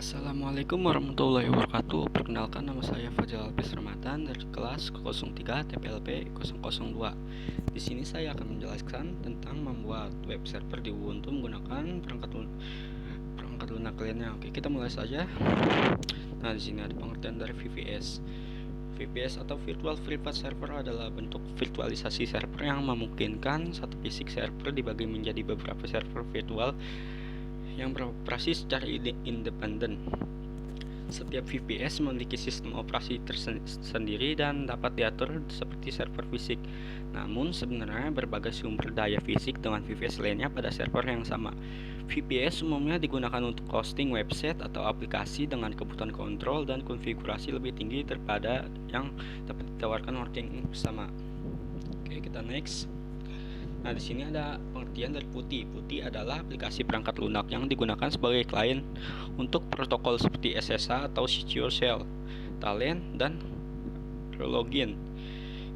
Assalamualaikum warahmatullahi wabarakatuh. Perkenalkan, nama saya Fajar Alpes Ramadan dari kelas 03 TPLP 002. Di sini saya akan menjelaskan tentang membuat web server di Ubuntu menggunakan perangkat lunak lainnya. Oke, kita mulai saja. Nah, di sini ada pengertian dari VPS. VPS atau Virtual Private Server adalah bentuk virtualisasi server yang memungkinkan satu fisik server dibagi menjadi beberapa server virtual yang beroperasi secara independen. Setiap VPS memiliki sistem operasi tersendiri dan dapat diatur seperti server fisik. Namun sebenarnya berbagai sumber daya fisik dengan VPS lainnya pada server yang sama. VPS umumnya digunakan untuk hosting website atau aplikasi dengan kebutuhan kontrol dan konfigurasi lebih tinggi daripada yang dapat ditawarkan working bersama. Oke, kita next. Nah, di sini ada pengertian dari PuTTY. PuTTY adalah aplikasi perangkat lunak yang digunakan sebagai klien untuk protokol seperti SSH atau Secure Shell, Talend, dan Login.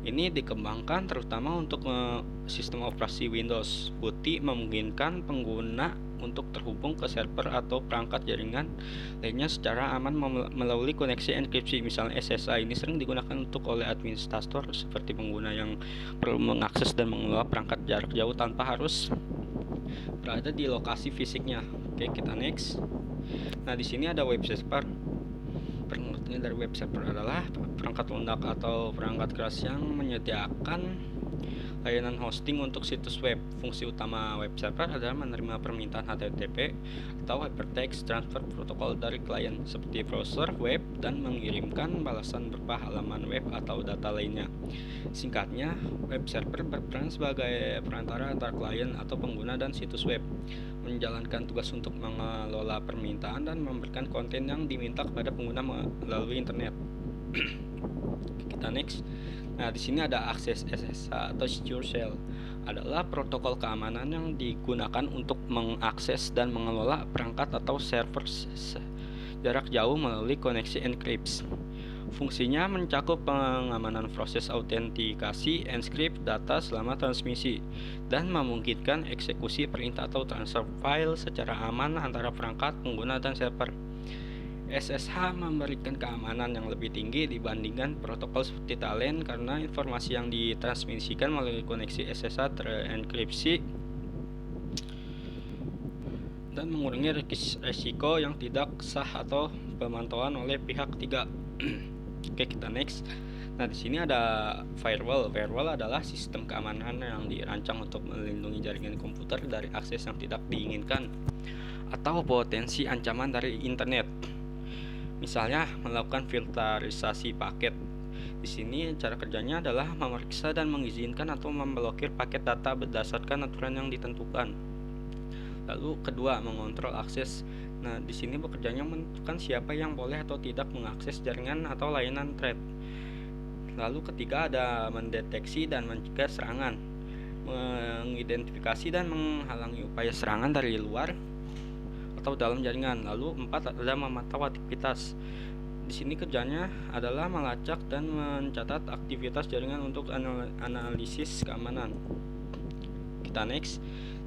Ini dikembangkan terutama untuk sistem operasi Windows. PuTTY memungkinkan pengguna untuk terhubung ke server atau perangkat jaringan lainnya secara aman melalui koneksi enkripsi. Misalnya SSH ini sering digunakan oleh administrator seperti pengguna yang perlu mengakses dan mengelola perangkat jarak jauh tanpa harus berada di lokasi fisiknya. Oke, kita next. Nah, di sini ada web server. Pengertian dari web server adalah perangkat lunak atau perangkat keras yang menyediakan layanan hosting untuk situs web. Fungsi utama web server adalah menerima permintaan HTTP atau Hypertext Transfer Protocol dari klien seperti browser web dan mengirimkan balasan berupa halaman web atau data lainnya. Singkatnya, web server berperan sebagai perantara antara klien atau pengguna dan situs web, menjalankan tugas untuk mengelola permintaan dan memberikan konten yang diminta kepada pengguna melalui internet. Kita next. Nah, di sini ada akses SSH atau Secure Shell, adalah protokol keamanan yang digunakan untuk mengakses dan mengelola perangkat atau server jarak jauh melalui koneksi enkripsi. Fungsinya mencakup pengamanan proses autentikasi, enkripsi data selama transmisi, dan memungkinkan eksekusi perintah atau transfer file secara aman antara perangkat pengguna dan server. SSH memberikan keamanan yang lebih tinggi dibandingkan protokol seperti Talend karena informasi yang ditransmisikan melalui koneksi SSH terenkripsi dan mengurangi risiko yang tidak sah atau pemantauan oleh pihak ketiga. Oke, kita next. Nah, di sini ada firewall. Firewall adalah sistem keamanan yang dirancang untuk melindungi jaringan komputer dari akses yang tidak diinginkan atau potensi ancaman dari internet. Misalnya melakukan filterisasi paket. Di sini cara kerjanya adalah memeriksa dan mengizinkan atau memblokir paket data berdasarkan aturan yang ditentukan. Lalu kedua, mengontrol akses. Nah, di sini bekerjanya menentukan siapa yang boleh atau tidak mengakses jaringan atau layanan thread. Lalu ketiga ada mendeteksi dan mencegah serangan, mengidentifikasi dan menghalangi upaya serangan dari luar atau dalam jaringan. Lalu 4 ada memantau aktivitas. Di sini kerjanya adalah melacak dan mencatat aktivitas jaringan untuk analisis keamanan. Kita next.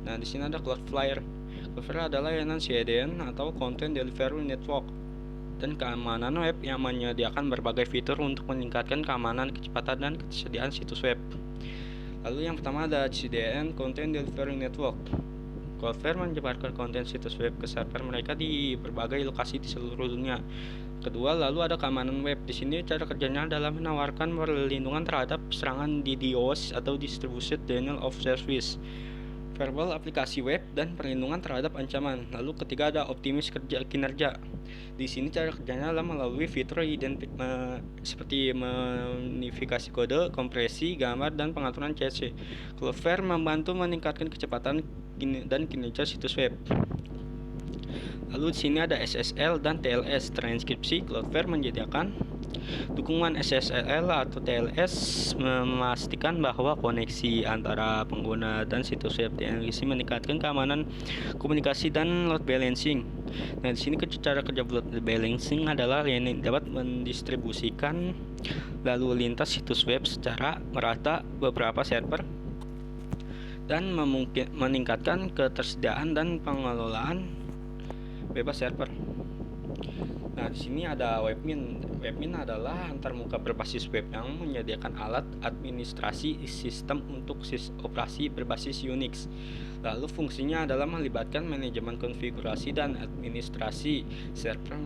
Nah, di sini ada Cloudflare. Cloudflare adalah layanan CDN atau Content Delivery Network dan keamanan web yang menyediakan berbagai fitur untuk meningkatkan keamanan, kecepatan, dan ketersediaan situs web. Lalu yang pertama ada CDN Content Delivery Network. Cloudflare menyebarkan konten situs web ke server mereka di berbagai lokasi di seluruh dunia. Kedua, lalu ada keamanan web. Di sini cara kerjanya adalah menawarkan perlindungan terhadap serangan DDoS atau Distributed Denial of Service, firewall aplikasi web, dan perlindungan terhadap ancaman. Lalu ketiga ada optimis kinerja. Di sini cara kerjanya adalah melalui fitur seperti modifikasi kode, kompresi gambar, dan pengaturan cache. Cloudflare membantu meningkatkan kecepatan dan kinerja situs web. Lalu di sini ada SSL dan TLS transkripsi. Cloudflare menyediakan dukungan SSL atau TLS, memastikan bahwa koneksi antara pengguna dan situs web dienkripsi, meningkatkan keamanan komunikasi dan load balancing. Nah, di sini cara kerja load balancing adalah yang dapat mendistribusikan lalu lintas situs web secara merata beberapa server dan meningkatkan ketersediaan dan pengelolaan bebas server. Nah, di sini ada webmin. Webmin adalah antarmuka berbasis web yang menyediakan alat administrasi sistem untuk operasi berbasis Unix. Lalu fungsinya adalah melibatkan manajemen konfigurasi dan administrasi server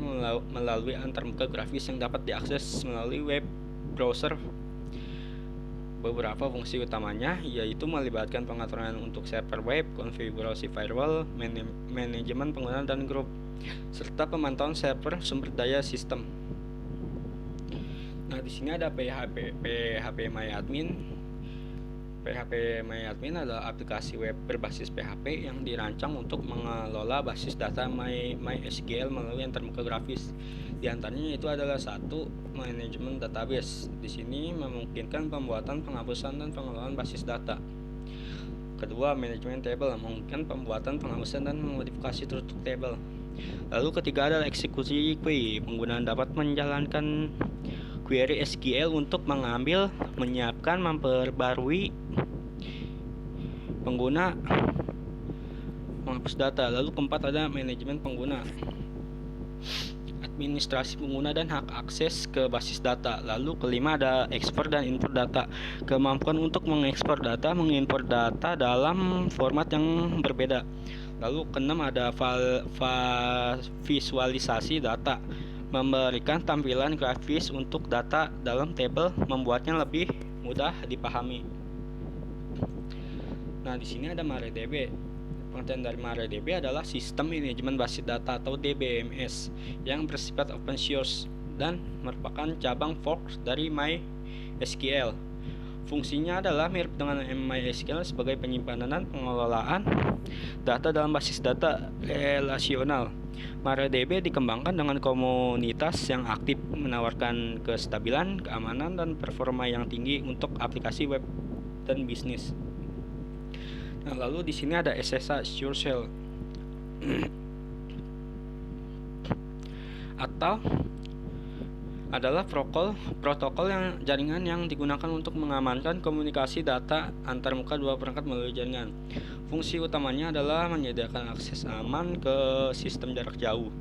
melalui antarmuka grafis yang dapat diakses melalui web browser. Beberapa fungsi utamanya yaitu melibatkan pengaturan untuk server web, konfigurasi firewall, manajemen pengguna dan grup, serta pemantauan server sumber daya sistem. Nah, di sini ada PHP-MyAdmin. PHP-MyAdmin adalah aplikasi web berbasis PHP yang dirancang untuk mengelola basis data MySQL melalui antarmuka grafis. Di antaranya itu adalah satu, manajemen database. Di sini memungkinkan pembuatan, penghapusan, dan pengelolaan basis data. Kedua, manajemen table, memungkinkan pembuatan, penghapusan, dan memodifikasi struktur table. Lalu ketiga adalah eksekusi query. Penggunaan dapat menjalankan query SQL untuk mengambil, menyiapkan, memperbarui pengguna, menghapus data. Lalu keempat ada manajemen pengguna, administrasi pengguna dan hak akses ke basis data. Lalu kelima ada ekspor dan import data, kemampuan untuk mengekspor data, mengimport data dalam format yang berbeda. Lalu keenam ada visualisasi data, memberikan tampilan grafis untuk data dalam tabel, membuatnya lebih mudah dipahami. Nah, di sini ada MariaDB. Pengertian dari MariaDB adalah sistem manajemen basis data atau DBMS yang bersifat open source dan merupakan cabang fork dari MySQL. Fungsinya adalah mirip dengan MySQL sebagai penyimpanan dan pengelolaan data dalam basis data relasional. MariaDB dikembangkan dengan komunitas yang aktif, menawarkan kestabilan, keamanan, dan performa yang tinggi untuk aplikasi web dan bisnis. Nah, lalu di sini ada SSH Secure Shell atau adalah protokol yang jaringan yang digunakan untuk mengamankan komunikasi data antarmuka dua perangkat melalui jaringan. Fungsi utamanya adalah menyediakan akses aman ke sistem jarak jauh,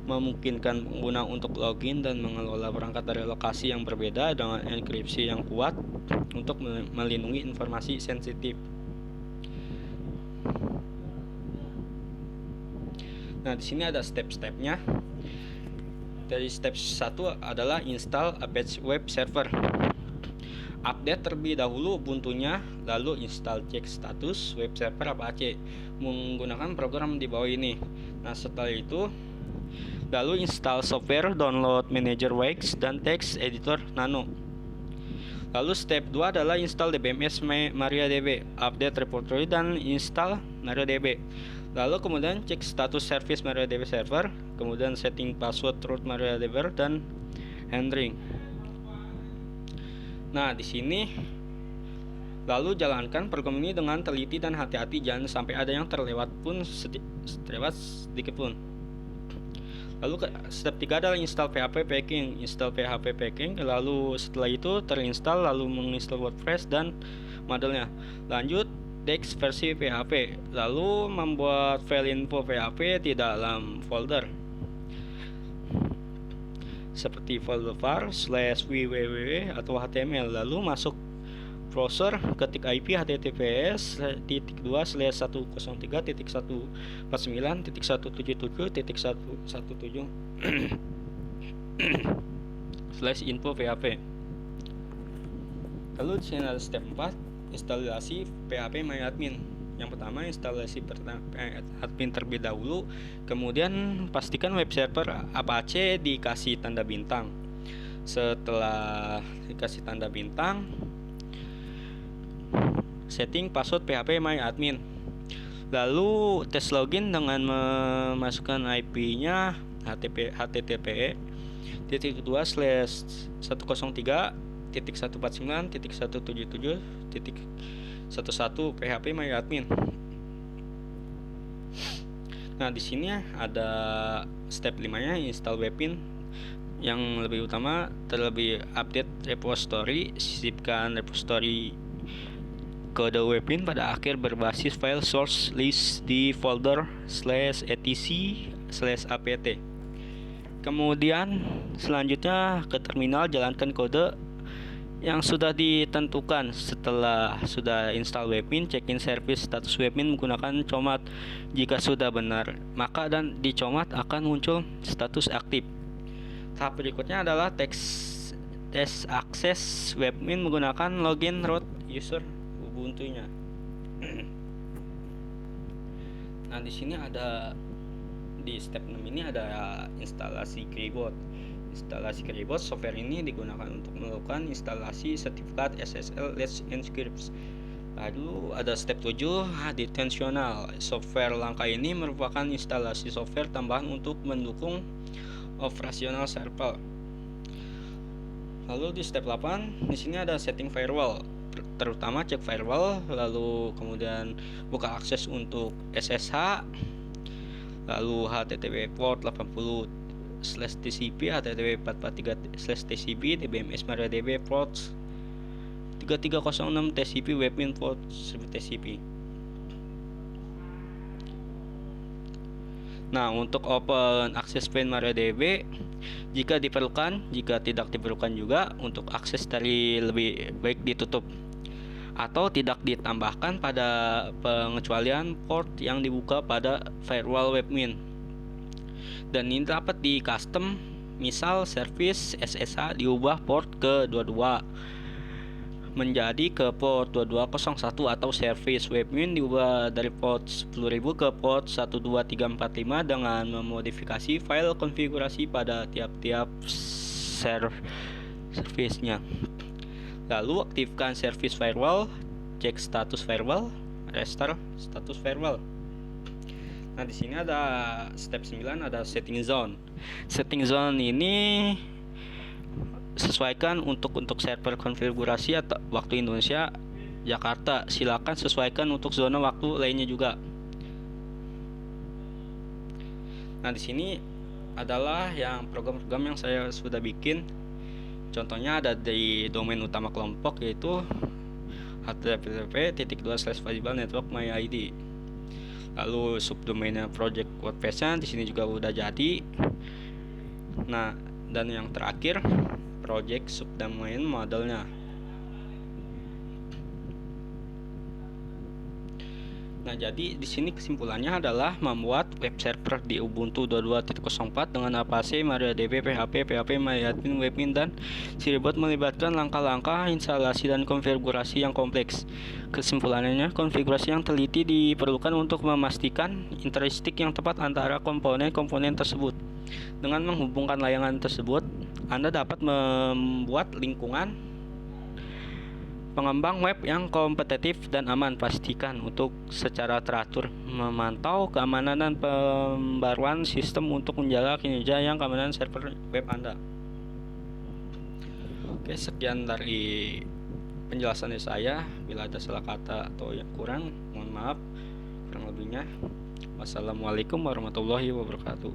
memungkinkan pengguna untuk login dan mengelola perangkat dari lokasi yang berbeda dengan enkripsi yang kuat untuk melindungi informasi sensitif. Nah, di sini ada step-stepnya. Dari step 1 adalah install Apache Web Server. Update terlebih dahulu Ubuntu-nya, lalu install cek status web server Apache menggunakan program di bawah ini. Nah, setelah itu lalu install software, download Manager Wix dan text editor Nano. Lalu step 2 adalah install DBMS MariaDB, update repository dan install MariaDB. Lalu kemudian cek status service MariaDB server, kemudian setting password root MariaDB dan handling. Nah, di sini lalu jalankan program ini dengan teliti dan hati-hati, jangan sampai ada yang terlewat sedikit pun. Lalu step 3 adalah install PHP packing. Install PHP packing, lalu setelah itu terinstall, lalu menginstal WordPress dan modelnya. Lanjut text versi PHP, lalu membuat file info PHP di dalam folder seperti folder var /www atau html, lalu masuk browser, ketik IP https://1.2.149.1.117/info PHP. Lalu di sini ada step 4, instalasi PHP MyAdmin. Yang pertama, instalasi admin terlebih dahulu, kemudian pastikan web server Apache dikasih tanda bintang. Setelah dikasih tanda bintang, setting password PHP MyAdmin. Lalu tes login dengan memasukkan IP-nya http://103.149.177.11 PHP MyAdmin. Nah, di sini ada step 5-nya, install Webin. Yang lebih utama, terlebih update repository, sisipkan repository kode Webin pada akhir berbasis file source list di folder /etc/apt. Kemudian selanjutnya ke terminal, jalankan kode yang sudah ditentukan. Setelah sudah install Webmin, check-in service status Webmin menggunakan command. Jika sudah benar, maka dan di command akan muncul status aktif. Tahap berikutnya adalah tes akses Webmin menggunakan login root user Ubuntu-nya. Nah, di sini ada di step 6 ini ada instalasi Keybot. Instalasi Keybot software ini digunakan untuk melakukan instalasi sertifikat SSL Let's Encrypt. Lalu ada step 7, detensional. Software langkah ini merupakan instalasi software tambahan untuk mendukung operasional server. Lalu di step 8, di sini ada setting firewall. Terutama cek firewall, lalu kemudian buka akses untuk SSH, lalu HTTP port 80/TCP, HTTP 443/TCP, DBMS MariaDB port 3306, TCP Webmin port 1000 TCP. Nah, untuk open access point MariaDB jika diperlukan, jika tidak diperlukan juga untuk akses dari lebih baik ditutup atau tidak ditambahkan pada pengecualian port yang dibuka pada firewall Webmin. Dan ini dapat di custom, misal service SSH diubah port ke 22 menjadi ke port 2201, atau service Webmin diubah dari port 10.000 ke port 12345 dengan memodifikasi file konfigurasi pada tiap-tiap service-nya. Lalu aktifkan service firewall, cek status firewall, restore status firewall. Nah, di sini ada step 9, ada setting zone. Setting zone ini sesuaikan untuk server konfigurasi atau waktu Indonesia Jakarta. Silakan sesuaikan untuk zona waktu lainnya juga. Nah, di sini adalah yang program-program yang saya sudah bikin. Contohnya ada di domain utama kelompok, yaitu http://visible-network-my-id. Lalu subdomainnya project WordPress-nya di sini juga udah jadi. Nah, dan yang terakhir project subdomain modelnya. Nah, jadi di sini kesimpulannya adalah membuat web server di Ubuntu 22.04 dengan Apache, MariaDB, PHP, MyAdmin, Webmin, dan Siribot melibatkan langkah-langkah instalasi dan konfigurasi yang kompleks. Kesimpulannya, konfigurasi yang teliti diperlukan untuk memastikan interistik yang tepat antara komponen-komponen tersebut. Dengan menghubungkan layangan tersebut, Anda dapat membuat lingkungan pengembang web yang kompetitif dan aman. Pastikan untuk secara teratur memantau keamanan dan pembaruan sistem untuk menjaga kinerja yang keamanan server web Anda. Oke, sekian dari penjelasan saya. Bila ada salah kata atau yang kurang, mohon maaf. Kurang lebihnya, wassalamualaikum warahmatullahi wabarakatuh.